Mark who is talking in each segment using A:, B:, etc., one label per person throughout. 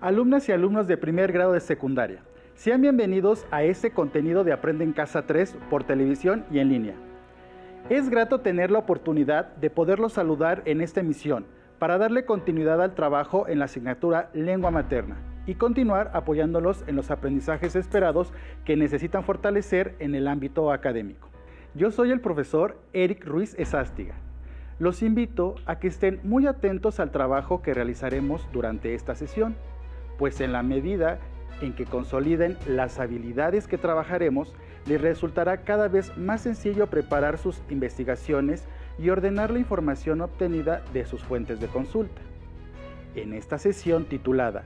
A: Alumnas y alumnos de primer grado de secundaria, sean bienvenidos a este contenido de Aprende en Casa 3 por televisión y en línea. Es grato tener la oportunidad de poderlos saludar en esta emisión para darle continuidad al trabajo en la asignatura Lengua Materna y continuar apoyándolos en los aprendizajes esperados que necesitan fortalecer en el ámbito académico. Yo soy el profesor Eric Ruiz Ezástiga. Los invito a que estén muy atentos al trabajo que realizaremos durante esta sesión, pues en la medida en que consoliden las habilidades que trabajaremos, les resultará cada vez más sencillo preparar sus investigaciones y ordenar la información obtenida de sus fuentes de consulta. En esta sesión titulada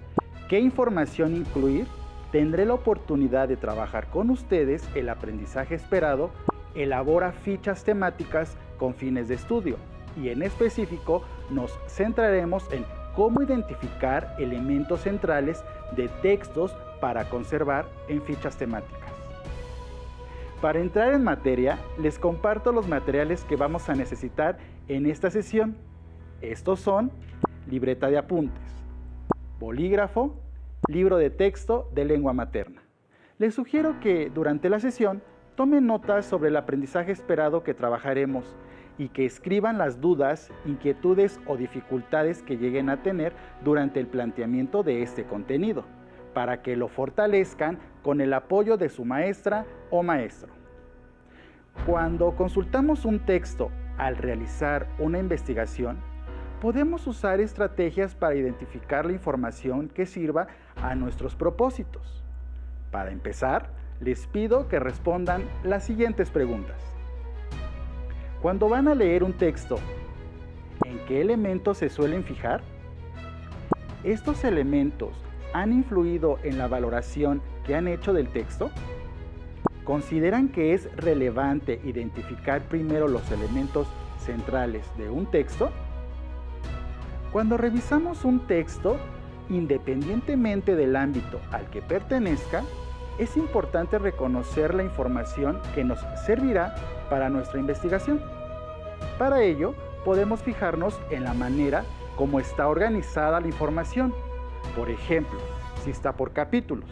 A: ¿Qué información incluir?, tendré la oportunidad de trabajar con ustedes el aprendizaje esperado. Elabora fichas temáticas con fines de estudio y en específico nos centraremos en cómo identificar elementos centrales de textos para conservar en fichas temáticas. Para entrar en materia, les comparto los materiales que vamos a necesitar en esta sesión. Estos son libreta de apuntes, bolígrafo, libro de texto de lengua materna. Les sugiero que durante la sesión tomen notas sobre el aprendizaje esperado que trabajaremos y que escriban las dudas, inquietudes o dificultades que lleguen a tener durante el planteamiento de este contenido, para que lo fortalezcan con el apoyo de su maestra o maestro. Cuando consultamos un texto al realizar una investigación, podemos usar estrategias para identificar la información que sirva a nuestros propósitos. Para empezar, les pido que respondan las siguientes preguntas. Cuando van a leer un texto, ¿en qué elementos se suelen fijar? ¿Estos elementos han influido en la valoración que han hecho del texto? ¿Consideran que es relevante identificar primero los elementos centrales de un texto? Cuando revisamos un texto, independientemente del ámbito al que pertenezca, es importante reconocer la información que nos servirá para nuestra investigación. Para ello, podemos fijarnos en la manera como está organizada la información. Por ejemplo, si está por capítulos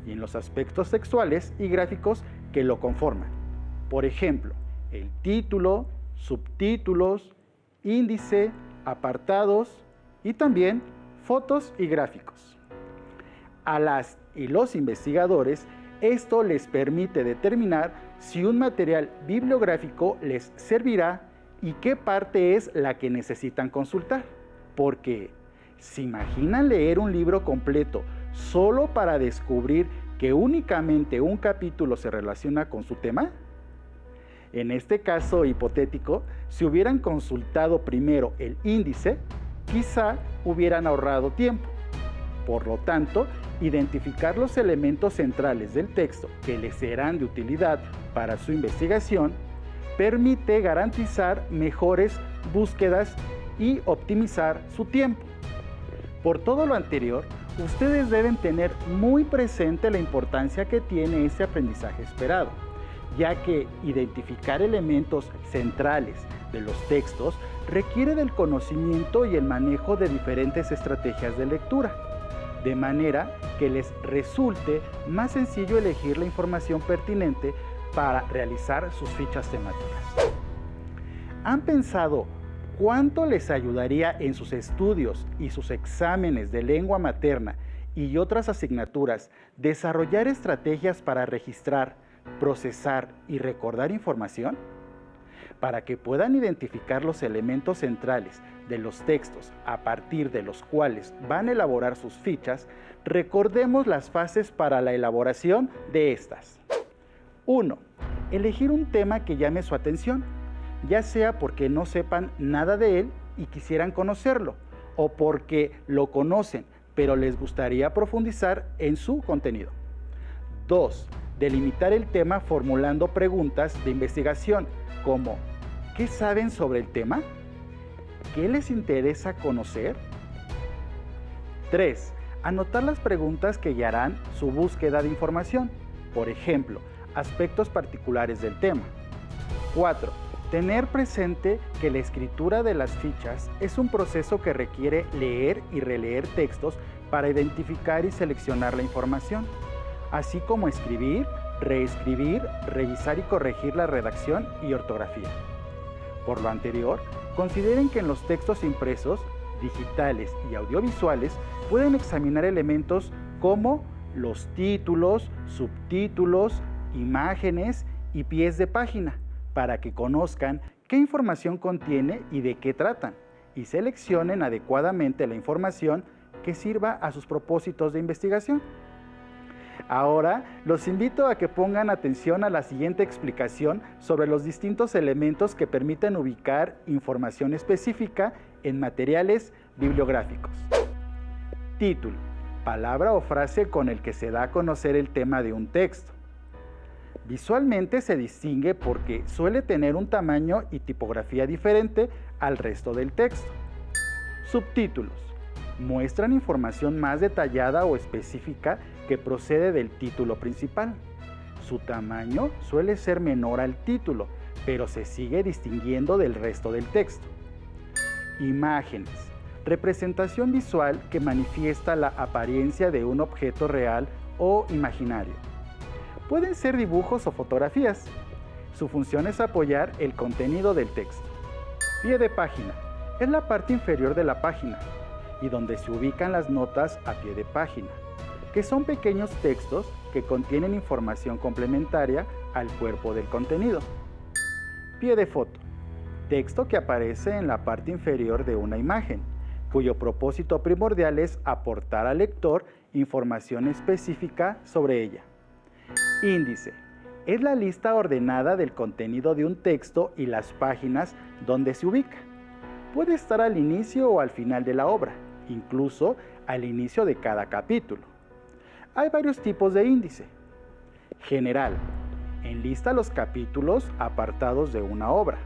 A: y en los aspectos textuales y gráficos que lo conforman. Por ejemplo, el título, subtítulos, índice, apartados y también fotos y gráficos. A las y los investigadores, esto les permite determinar si un material bibliográfico les servirá y qué parte es la que necesitan consultar. Porque, ¿se imaginan leer un libro completo solo para descubrir que únicamente un capítulo se relaciona con su tema? En este caso hipotético, si hubieran consultado primero el índice, quizá hubieran ahorrado tiempo. Por lo tanto, identificar los elementos centrales del texto que les serán de utilidad para su investigación permite garantizar mejores búsquedas y optimizar su tiempo. Por todo lo anterior, ustedes deben tener muy presente la importancia que tiene este aprendizaje esperado, ya que identificar elementos centrales de los textos requiere del conocimiento y el manejo de diferentes estrategias de lectura, de manera que les resulte más sencillo elegir la información pertinente para realizar sus fichas temáticas. ¿Han pensado cuánto les ayudaría en sus estudios y sus exámenes de lengua materna y otras asignaturas desarrollar estrategias para registrar, procesar y recordar información? Para que puedan identificar los elementos centrales de los textos a partir de los cuales van a elaborar sus fichas, recordemos las fases para la elaboración de estas. 1. Elegir un tema que llame su atención, ya sea porque no sepan nada de él y quisieran conocerlo, o porque lo conocen, pero les gustaría profundizar en su contenido. 2. Delimitar el tema formulando preguntas de investigación, como ¿qué saben sobre el tema? ¿Qué les interesa conocer? 3. Anotar las preguntas que guiarán su búsqueda de información, por ejemplo, aspectos particulares del tema. 4. Tener presente que la escritura de las fichas es un proceso que requiere leer y releer textos para identificar y seleccionar la información, así como escribir, reescribir, revisar y corregir la redacción y ortografía. Por lo anterior, consideren que en los textos impresos, digitales y audiovisuales pueden examinar elementos como los títulos, subtítulos, imágenes y pies de página, para que conozcan qué información contiene y de qué tratan, y seleccionen adecuadamente la información que sirva a sus propósitos de investigación. Ahora los invito a que pongan atención a la siguiente explicación sobre los distintos elementos que permiten ubicar información específica en materiales bibliográficos. Título: palabra o frase con el que se da a conocer el tema de un texto. Visualmente se distingue porque suele tener un tamaño y tipografía diferente al resto del texto. Subtítulos: muestran información más detallada o específica que procede del título principal. Su tamaño suele ser menor al título, pero se sigue distinguiendo del resto del texto. Imágenes: representación visual que manifiesta la apariencia de un objeto real o imaginario. Pueden ser dibujos o fotografías. Su función es apoyar el contenido del texto. Pie de página: es la parte inferior de la página y donde se ubican las notas a pie de página, que son pequeños textos que contienen información complementaria al cuerpo del contenido. Pie de foto: texto que aparece en la parte inferior de una imagen, cuyo propósito primordial es aportar al lector información específica sobre ella. Índice: es la lista ordenada del contenido de un texto y las páginas donde se ubica. Puede estar al inicio o al final de la obra, incluso al inicio de cada capítulo. Hay varios tipos de índice. General: enlista los capítulos apartados de una obra.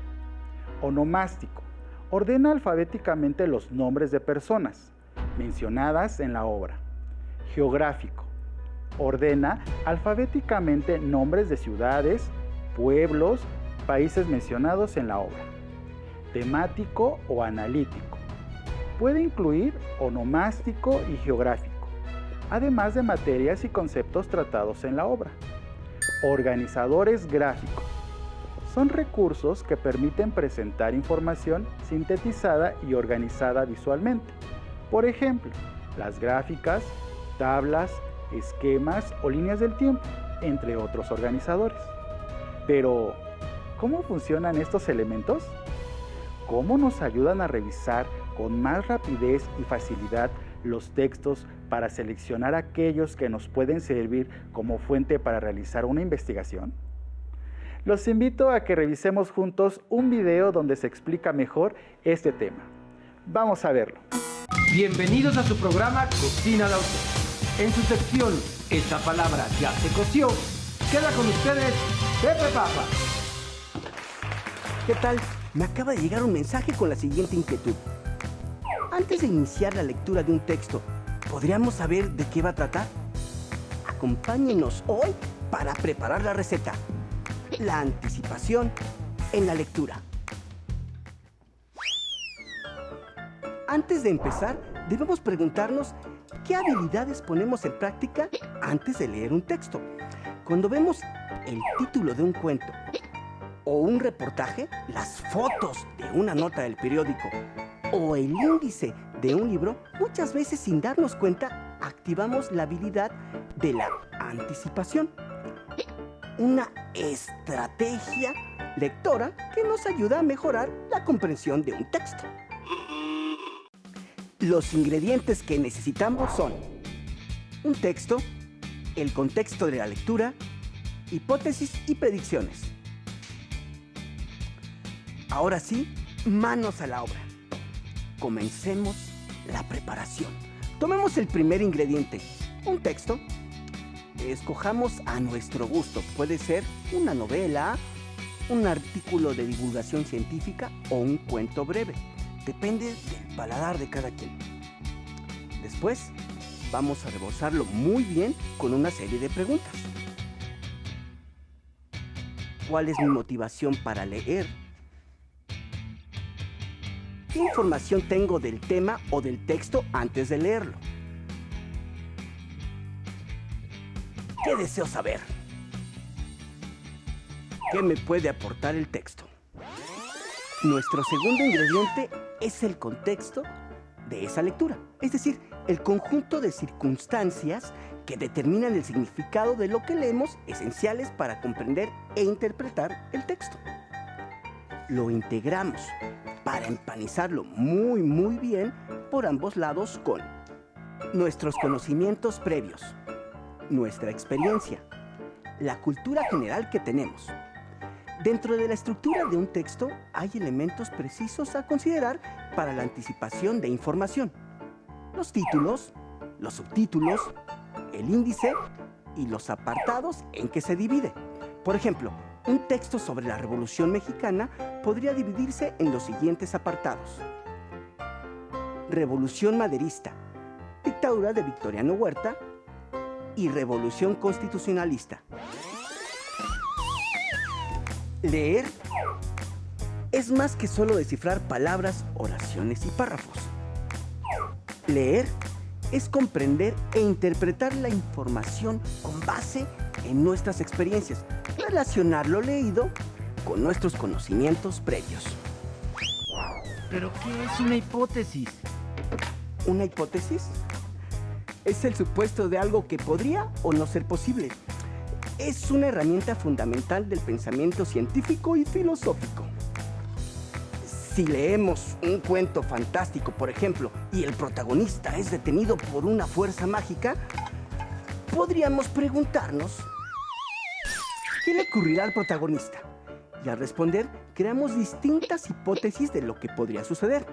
A: Onomástico: ordena alfabéticamente los nombres de personas mencionadas en la obra. Geográfico: ordena alfabéticamente nombres de ciudades, pueblos, países mencionados en la obra. Temático o analítico: puede incluir onomástico y geográfico, además de materias y conceptos tratados en la obra. Organizadores gráficos: son recursos que permiten presentar información sintetizada y organizada visualmente. Por ejemplo, las gráficas, tablas, esquemas o líneas del tiempo, entre otros organizadores. Pero, ¿cómo funcionan estos elementos? ¿Cómo nos ayudan a revisar con más rapidez y facilidad los textos para seleccionar aquellos que nos pueden servir como fuente para realizar una investigación? Los invito a que revisemos juntos un video donde se explica mejor este tema. Vamos a verlo.
B: Bienvenidos a su programa Cocina la Usted. En su sección Esta palabra ya se coció, queda con ustedes Pepe Papa.
C: ¿Qué tal? Me acaba de llegar un mensaje con la siguiente inquietud. Antes de iniciar la lectura de un texto, ¿podríamos saber de qué va a tratar? Acompáñenos hoy para preparar la receta. La anticipación en la lectura. Antes de empezar, debemos preguntarnos qué habilidades ponemos en práctica antes de leer un texto. Cuando vemos el título de un cuento o un reportaje, las fotos de una nota del periódico o el índice de un libro, muchas veces sin darnos cuenta activamos la habilidad de la anticipación. Una estrategia lectora que nos ayuda a mejorar la comprensión de un texto. Los ingredientes que necesitamos son un texto, el contexto de la lectura, hipótesis y predicciones. Ahora sí, manos a la obra. Comencemos la preparación. Tomemos el primer ingrediente, un texto. Escojamos a nuestro gusto. Puede ser una novela, un artículo de divulgación científica o un cuento breve. Depende del paladar de cada quien. Después, vamos a rebozarlo muy bien con una serie de preguntas. ¿Cuál es mi motivación para leer? ¿Qué información tengo del tema o del texto antes de leerlo? ¿Qué deseo saber? ¿Qué me puede aportar el texto? Nuestro segundo ingrediente es el contexto de esa lectura, es decir, el conjunto de circunstancias que determinan el significado de lo que leemos, esenciales para comprender e interpretar el texto. Lo integramos para empanizarlo muy bien por ambos lados con nuestros conocimientos previos, nuestra experiencia, la cultura general que tenemos. Dentro de la estructura de un texto hay elementos precisos a considerar para la anticipación de información. Los títulos, los subtítulos, el índice y los apartados en que se divide. Por ejemplo, un texto sobre la Revolución Mexicana podría dividirse en los siguientes apartados: Revolución Maderista, Dictadura de Victoriano Huerta y Revolución Constitucionalista. Leer es más que solo descifrar palabras, oraciones y párrafos. Leer es comprender e interpretar la información con base en nuestras experiencias, relacionar lo leído con nuestros conocimientos previos.
B: ¿Pero qué es una hipótesis?
C: ¿Una hipótesis? Es el supuesto de algo que podría o no ser posible. Es una herramienta fundamental del pensamiento científico y filosófico. Si leemos un cuento fantástico, por ejemplo, y el protagonista es detenido por una fuerza mágica, podríamos preguntarnos ¿qué le ocurrirá al protagonista? Y al responder, creamos distintas hipótesis de lo que podría suceder.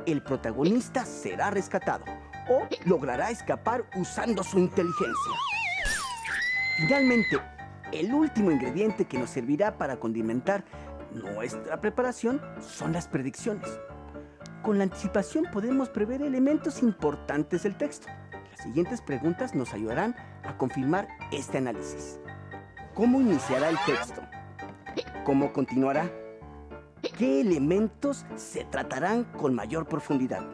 C: El protagonista será rescatado o logrará escapar usando su inteligencia. Finalmente, el último ingrediente que nos servirá para condimentar nuestra preparación son las predicciones. Con la anticipación podemos prever elementos importantes del texto. Las siguientes preguntas nos ayudarán a confirmar este análisis. ¿Cómo iniciará el texto? ¿Cómo continuará? ¿Qué elementos se tratarán con mayor profundidad?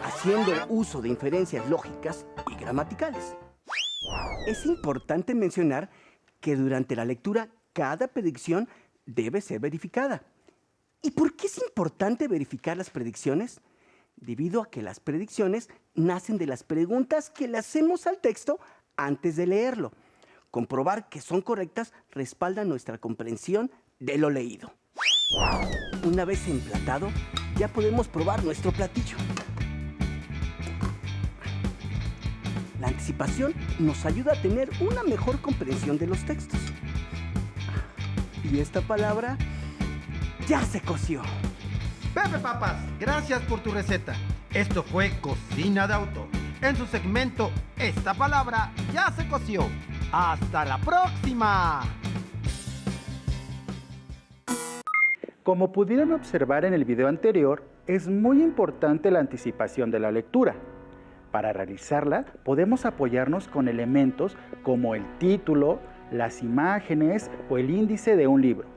C: Haciendo uso de inferencias lógicas y gramaticales. Es importante mencionar que durante la lectura cada predicción debe ser verificada. ¿Y por qué es importante verificar las predicciones? Debido a que las predicciones nacen de las preguntas que le hacemos al texto antes de leerlo. Comprobar que son correctas respalda nuestra comprensión de lo leído. Una vez emplatado, ya podemos probar nuestro platillo. La anticipación nos ayuda a tener una mejor comprensión de los textos. Y esta palabra ya se coció.
B: Pepe Papas, gracias por tu receta. Esto fue Cocina de Autor. En su segmento, esta palabra ya se coció. ¡Hasta la próxima!
A: Como pudieron observar en el video anterior, es muy importante la anticipación de la lectura. Para realizarla, podemos apoyarnos con elementos como el título, las imágenes o el índice de un libro.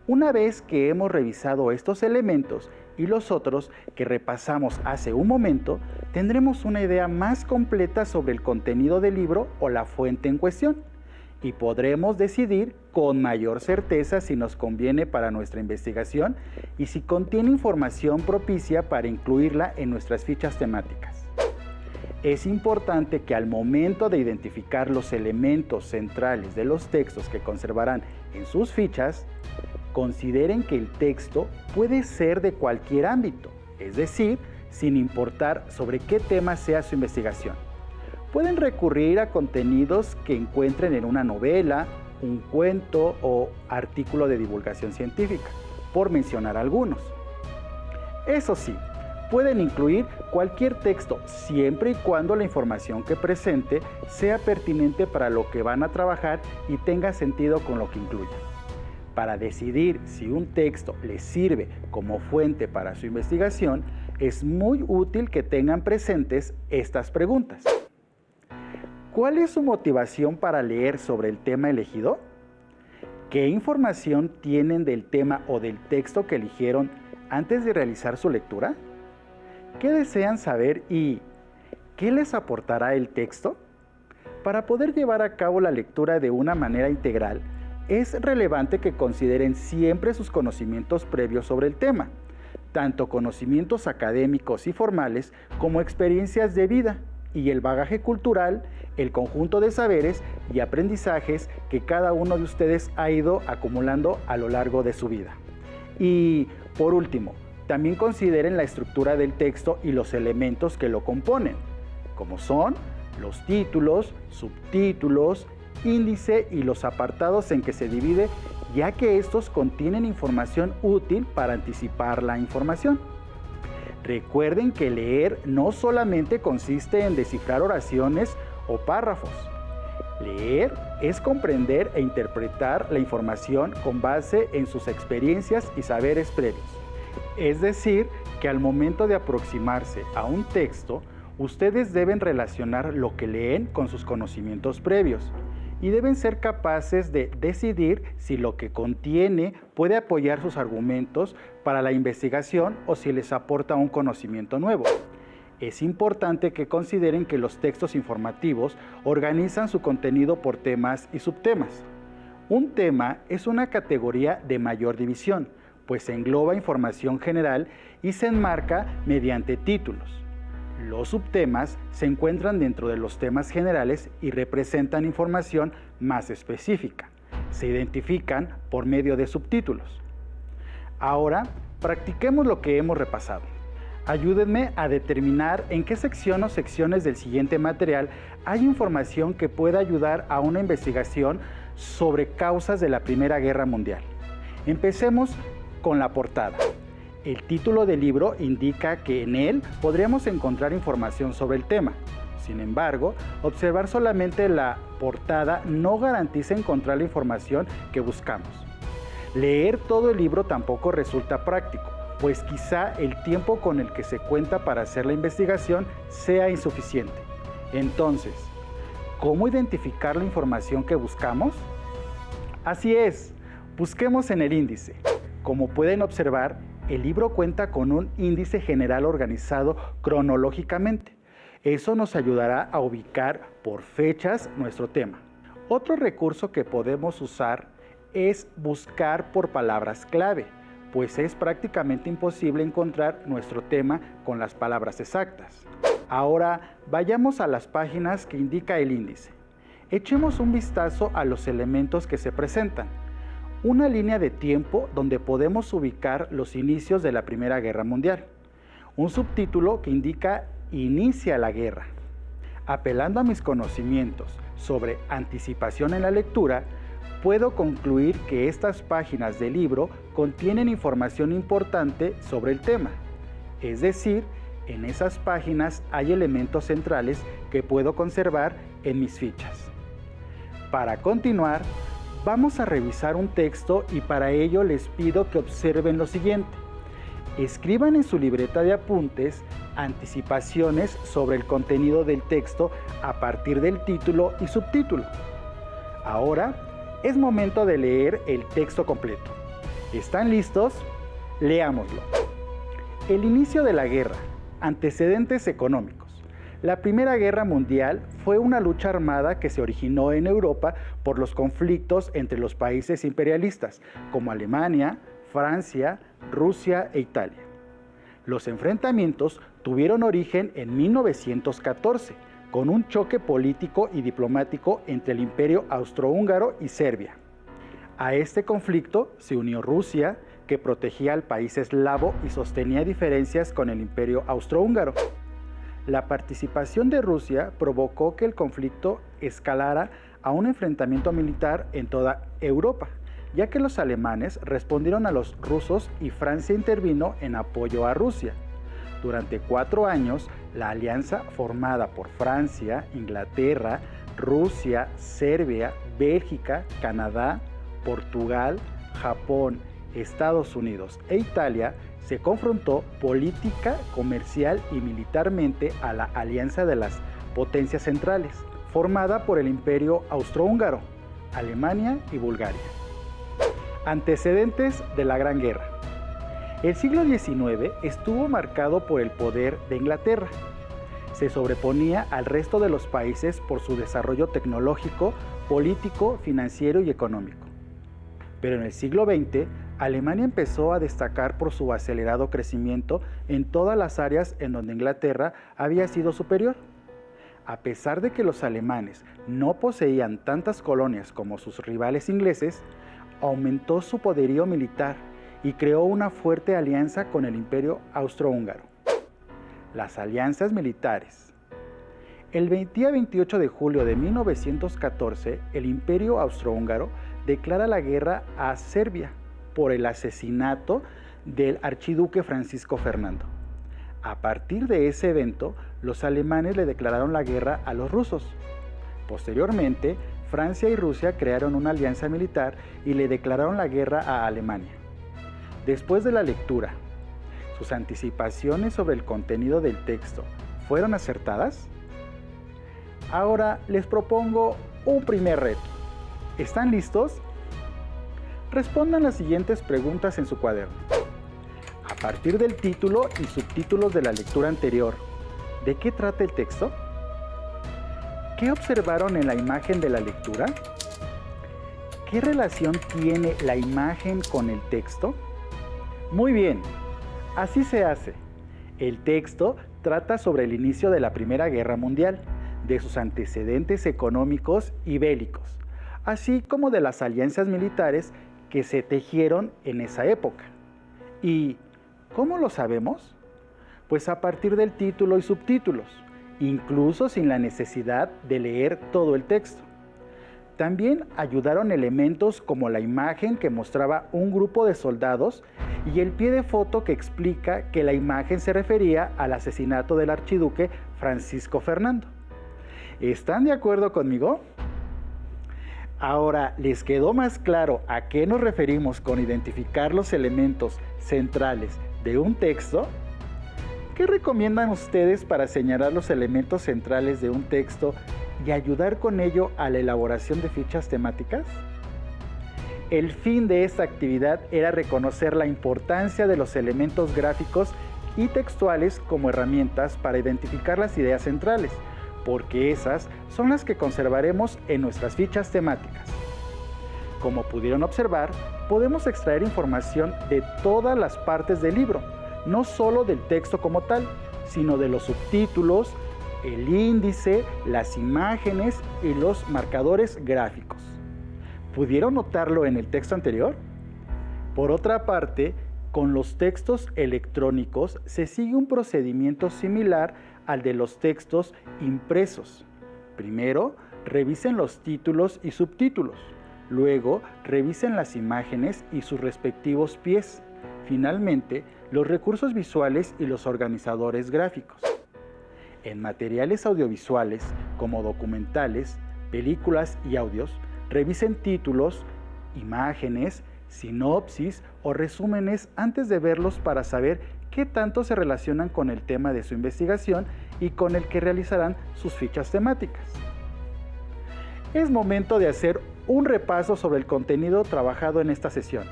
A: Una vez que hemos revisado estos elementos y los otros que repasamos hace un momento, tendremos una idea más completa sobre el contenido del libro o la fuente en cuestión y podremos decidir con mayor certeza si nos conviene para nuestra investigación y si contiene información propicia para incluirla en nuestras fichas temáticas. Es importante que al momento de identificar los elementos centrales de los textos que conservarán en sus fichas, consideren que el texto puede ser de cualquier ámbito, es decir, sin importar sobre qué tema sea su investigación. Pueden recurrir a contenidos que encuentren en una novela, un cuento o artículo de divulgación científica, por mencionar algunos. Eso sí, pueden incluir cualquier texto siempre y cuando la información que presente sea pertinente para lo que van a trabajar y tenga sentido con lo que incluya. Para decidir si un texto les sirve como fuente para su investigación, es muy útil que tengan presentes estas preguntas. ¿Cuál es su motivación para leer sobre el tema elegido? ¿Qué información tienen del tema o del texto que eligieron antes de realizar su lectura? ¿Qué desean saber y qué les aportará el texto? Para poder llevar a cabo la lectura de una manera integral, es relevante que consideren siempre sus conocimientos previos sobre el tema, tanto conocimientos académicos y formales como experiencias de vida y el bagaje cultural, el conjunto de saberes y aprendizajes que cada uno de ustedes ha ido acumulando a lo largo de su vida. Y por último, también consideren la estructura del texto y los elementos que lo componen, como son los títulos, subtítulos, índice y los apartados en que se divide, ya que estos contienen información útil para anticipar la información. Recuerden que leer no solamente consiste en descifrar oraciones o párrafos. Leer es comprender e interpretar la información con base en sus experiencias y saberes previos. Es decir, que al momento de aproximarse a un texto, ustedes deben relacionar lo que leen con sus conocimientos previos y deben ser capaces de decidir si lo que contiene puede apoyar sus argumentos para la investigación o si les aporta un conocimiento nuevo. Es importante que consideren que los textos informativos organizan su contenido por temas y subtemas. Un tema es una categoría de mayor división, pues engloba información general y se enmarca mediante títulos. Los subtemas se encuentran dentro de los temas generales y representan información más específica. Se identifican por medio de subtítulos. Ahora, practiquemos lo que hemos repasado. Ayúdenme a determinar en qué sección o secciones del siguiente material hay información que pueda ayudar a una investigación sobre causas de la Primera Guerra Mundial. Empecemos con la portada. El título del libro indica que en él podríamos encontrar información sobre el tema. Sin embargo, observar solamente la portada no garantiza encontrar la información que buscamos. Leer todo el libro tampoco resulta práctico, pues quizá el tiempo con el que se cuenta para hacer la investigación sea insuficiente. Entonces, ¿cómo identificar la información que buscamos? Así es, busquemos en el índice. Como pueden observar, el libro cuenta con un índice general organizado cronológicamente. Eso nos ayudará a ubicar por fechas nuestro tema. Otro recurso que podemos usar es buscar por palabras clave, pues es prácticamente imposible encontrar nuestro tema con las palabras exactas. Ahora vayamos a las páginas que indica el índice. Echemos un vistazo a los elementos que se presentan. Una línea de tiempo donde podemos ubicar los inicios de la Primera Guerra Mundial. Un subtítulo que indica Inicia la guerra. Apelando a mis conocimientos sobre anticipación en la lectura, puedo concluir que estas páginas del libro contienen información importante sobre el tema. Es decir, en esas páginas hay elementos centrales que puedo conservar en mis fichas. Para continuar, vamos a revisar un texto y para ello les pido que observen lo siguiente. Escriban en su libreta de apuntes anticipaciones sobre el contenido del texto a partir del título y subtítulo. Ahora es momento de leer el texto completo. ¿Están listos? Leámoslo. El inicio de la guerra. Antecedentes económicos. La Primera Guerra Mundial fue una lucha armada que se originó en Europa por los conflictos entre los países imperialistas, como Alemania, Francia, Rusia e Italia. Los enfrentamientos tuvieron origen en 1914, con un choque político y diplomático entre el Imperio Austrohúngaro y Serbia. A este conflicto se unió Rusia, que protegía al país eslavo y sostenía diferencias con el Imperio Austrohúngaro. La participación de Rusia provocó que el conflicto escalara a un enfrentamiento militar en toda Europa, ya que los alemanes respondieron a los rusos y Francia intervino en apoyo a Rusia. Durante 4 años, la alianza formada por Francia, Inglaterra, Rusia, Serbia, Bélgica, Canadá, Portugal, Japón, Estados Unidos e Italia se confrontó política, comercial y militarmente a la Alianza de las Potencias Centrales, formada por el Imperio Austrohúngaro, Alemania y Bulgaria. Antecedentes de la Gran Guerra. El siglo XIX estuvo marcado por el poder de Inglaterra. se sobreponía al resto de los países por su desarrollo tecnológico, político, financiero y económico. Pero en el siglo XX, Alemania empezó a destacar por su acelerado crecimiento en todas las áreas en donde Inglaterra había sido superior. A pesar de que los alemanes no poseían tantas colonias como sus rivales ingleses, aumentó su poderío militar y creó una fuerte alianza con el Imperio Austrohúngaro. Las alianzas militares. El día 28 de julio de 1914, el Imperio Austrohúngaro declara la guerra a Serbia por el asesinato del archiduque Francisco Fernando. A partir de ese evento, los alemanes le declararon la guerra a los rusos. Posteriormente, Francia y Rusia crearon una alianza militar y le declararon la guerra a Alemania. Después de la lectura, ¿sus anticipaciones sobre el contenido del texto fueron acertadas? Ahora les propongo un primer reto. ¿Están listos? Respondan las siguientes preguntas en su cuaderno. A partir del título y subtítulos de la lectura anterior, ¿de qué trata el texto? ¿Qué observaron en la imagen de la lectura? ¿Qué relación tiene la imagen con el texto? Muy bien, así se hace. El texto trata sobre el inicio de la Primera Guerra Mundial, de sus antecedentes económicos y bélicos, así como de las alianzas militares que se tejieron en esa época. ¿Y cómo lo sabemos? Pues a partir del título y subtítulos, incluso sin la necesidad de leer todo el texto. También ayudaron elementos como la imagen que mostraba un grupo de soldados y el pie de foto que explica que la imagen se refería al asesinato del archiduque Francisco Fernando. ¿Están de acuerdo conmigo? Ahora, ¿les quedó más claro a qué nos referimos con identificar los elementos centrales de un texto? ¿Qué recomiendan ustedes para señalar los elementos centrales de un texto y ayudar con ello a la elaboración de fichas temáticas? El fin de esta actividad era reconocer la importancia de los elementos gráficos y textuales como herramientas para identificar las ideas centrales, porque esas son las que conservaremos en nuestras fichas temáticas. Como pudieron observar, podemos extraer información de todas las partes del libro, no solo del texto como tal, sino de los subtítulos, el índice, las imágenes y los marcadores gráficos. ¿Pudieron notarlo en el texto anterior? Por otra parte, con los textos electrónicos se sigue un procedimiento similar al de los textos impresos. Primero, revisen los títulos y subtítulos. Luego, revisen las imágenes y sus respectivos pies. Finalmente, los recursos visuales y los organizadores gráficos. En materiales audiovisuales, como documentales, películas y audios, revisen títulos, imágenes, sinopsis o resúmenes antes de verlos para saber qué tanto se relacionan con el tema de su investigación y con el que realizarán sus fichas temáticas. Es momento de hacer un repaso sobre el contenido trabajado en esta sesión,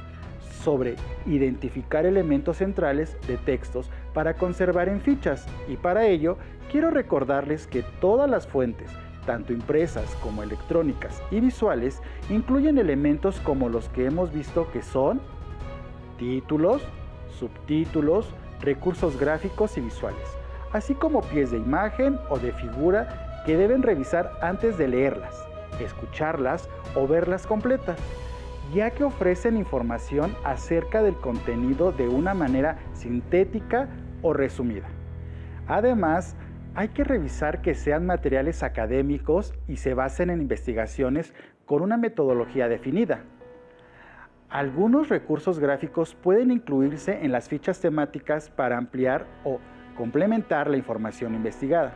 A: sobre identificar elementos centrales de textos para conservar en fichas, y para ello quiero recordarles que todas las fuentes, tanto impresas como electrónicas y visuales, incluyen elementos como los que hemos visto, que son títulos, subtítulos, recursos gráficos y visuales, así como pies de imagen o de figura que deben revisar antes de leerlas, escucharlas o verlas completas, ya que ofrecen información acerca del contenido de una manera sintética o resumida. Además, hay que revisar que sean materiales académicos y se basen en investigaciones con una metodología definida. Algunos recursos gráficos pueden incluirse en las fichas temáticas para ampliar o complementar la información investigada.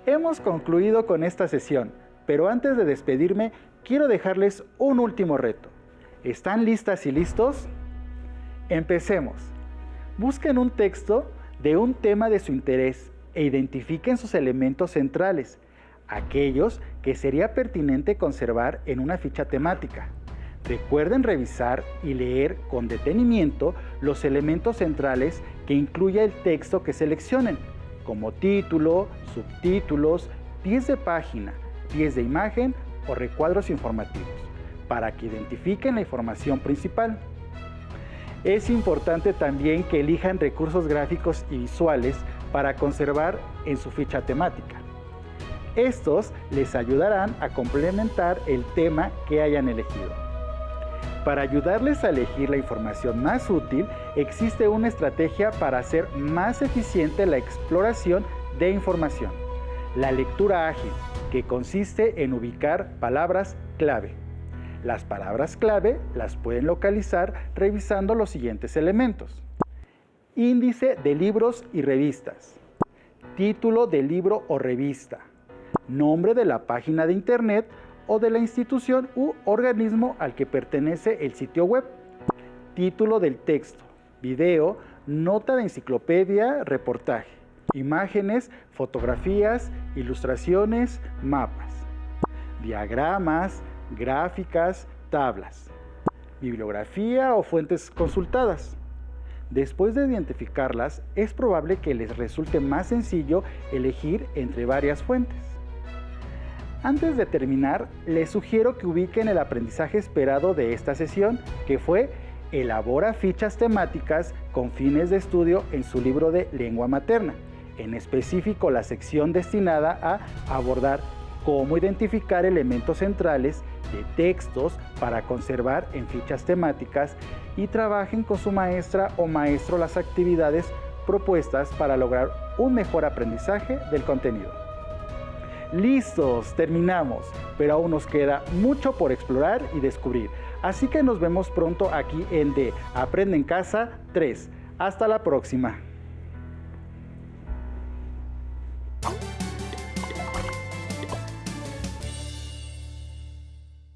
A: Hemos concluido con esta sesión, pero antes de despedirme, quiero dejarles un último reto. ¿Están listas y listos? Empecemos. Busquen un texto de un tema de su interés e identifiquen sus elementos centrales, aquellos que sería pertinente conservar en una ficha temática. Recuerden revisar y leer con detenimiento los elementos centrales que incluya el texto que seleccionen, como título, subtítulos, pies de página, pies de imagen o recuadros informativos, para que identifiquen la información principal. Es importante también que elijan recursos gráficos y visuales para conservar en su ficha temática. Estos les ayudarán a complementar el tema que hayan elegido. Para ayudarles a elegir la información más útil, existe una estrategia para hacer más eficiente la exploración de información: la lectura ágil, que consiste en ubicar palabras clave. Las palabras clave las pueden localizar revisando los siguientes elementos: índice de libros y revistas, título de libro o revista, nombre de la página de internet o de la institución u organismo al que pertenece el sitio web, título del texto, video, nota de enciclopedia, reportaje, imágenes, fotografías, ilustraciones, mapas, diagramas, gráficas, tablas, bibliografía o fuentes consultadas. Después de identificarlas, es probable que les resulte más sencillo elegir entre varias fuentes. Antes de terminar, les sugiero que ubiquen el aprendizaje esperado de esta sesión, que fue: elabora fichas temáticas con fines de estudio en su libro de lengua materna, en específico la sección destinada a abordar cómo identificar elementos centrales de textos para conservar en fichas temáticas, y trabajen con su maestra o maestro las actividades propuestas para lograr un mejor aprendizaje del contenido. ¡Listos! Terminamos, pero aún nos queda mucho por explorar y descubrir. Así que nos vemos pronto aquí en De Aprende en Casa 3. Hasta la próxima.